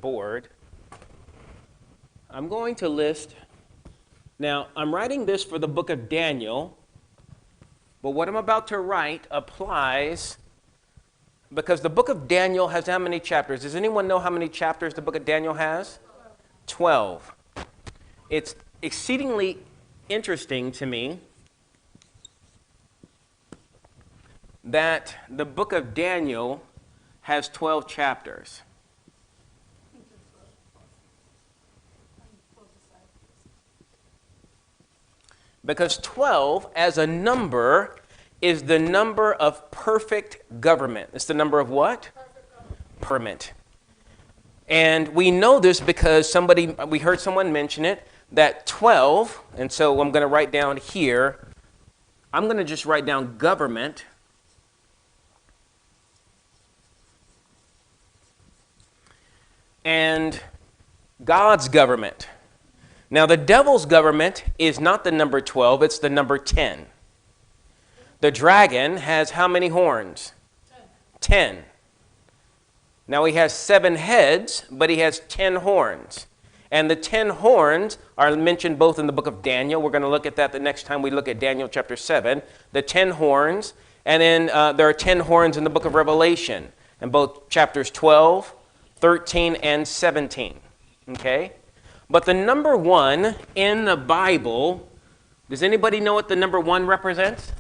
board, I'm going to list, now I'm writing this for the book of Daniel, but what I'm about to write applies because the book of Daniel has how many chapters? Does anyone know how many chapters the book of Daniel has? 12. It's exceedingly interesting to me that the book of Daniel has 12 chapters. Because 12 as a number is the number of perfect government. It's the number of what? Perfect. And we know this because we heard someone mention it, that 12, and so I'm going to write down here, I'm going to just write down government. And God's government. Now, the devil's government is not the number 12, it's the number 10. The dragon has how many horns? 10. Now, he has 7 heads, but he has 10 horns. And the 10 horns are mentioned both in the book of Daniel. We're going to look at that the next time we look at Daniel chapter 7. The 10 horns, and then there are 10 horns in the book of Revelation, in both chapters 12, 13, and 17. Okay? But the number 1 in the Bible, does anybody know what the number 1 represents?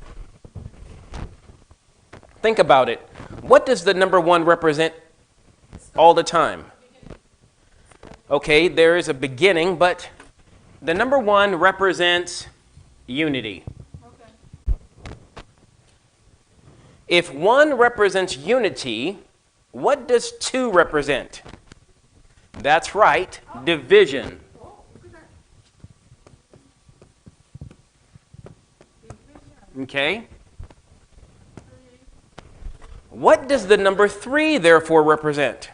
Think about it. What does the number 1 represent all the time? Okay, there is a beginning, but the number 1 represents unity. Okay. If 1 represents unity, what does 2 represent? That's right, division. Okay? What does the number 3 therefore represent?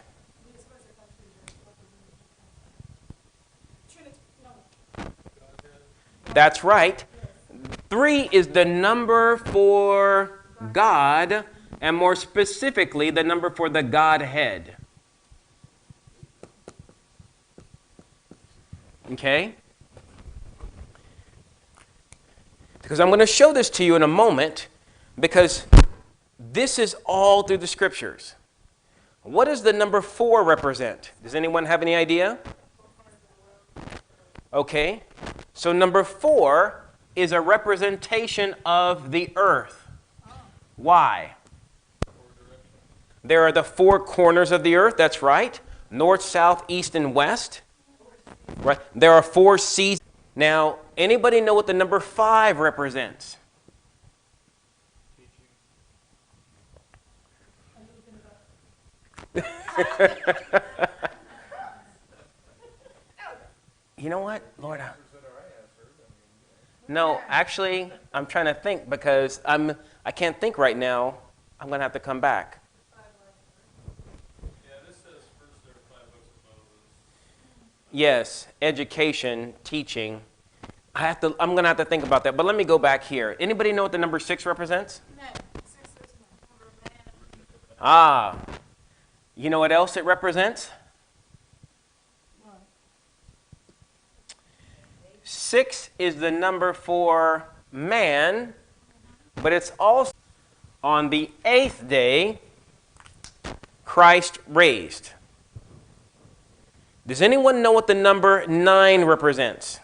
That's right. 3 is the number for God, and more specifically, the number for the Godhead. Okay? Because I'm going to show this to you in a moment, because this is all through the scriptures. What does the number 4 represent? Does anyone have any idea? Okay. So number 4 is a representation of the earth. Why? There are the 4 corners of the earth, that's right. North, south, east, and west. Right. There are 4 seas. Now, anybody know what the number 5 represents? You know what, Lord? No, actually, I'm trying to think because I can't think right now. I'm going to have to come back. Yes, education, teaching. I'm going to have to think about that. But let me go back here. Anybody know what the number 6 represents? No. 6 is number man. Ah. You know what else it represents? What? 6 is the number for man, but it's also on the 8th day, Christ raised. Does anyone know what the number 9 represents?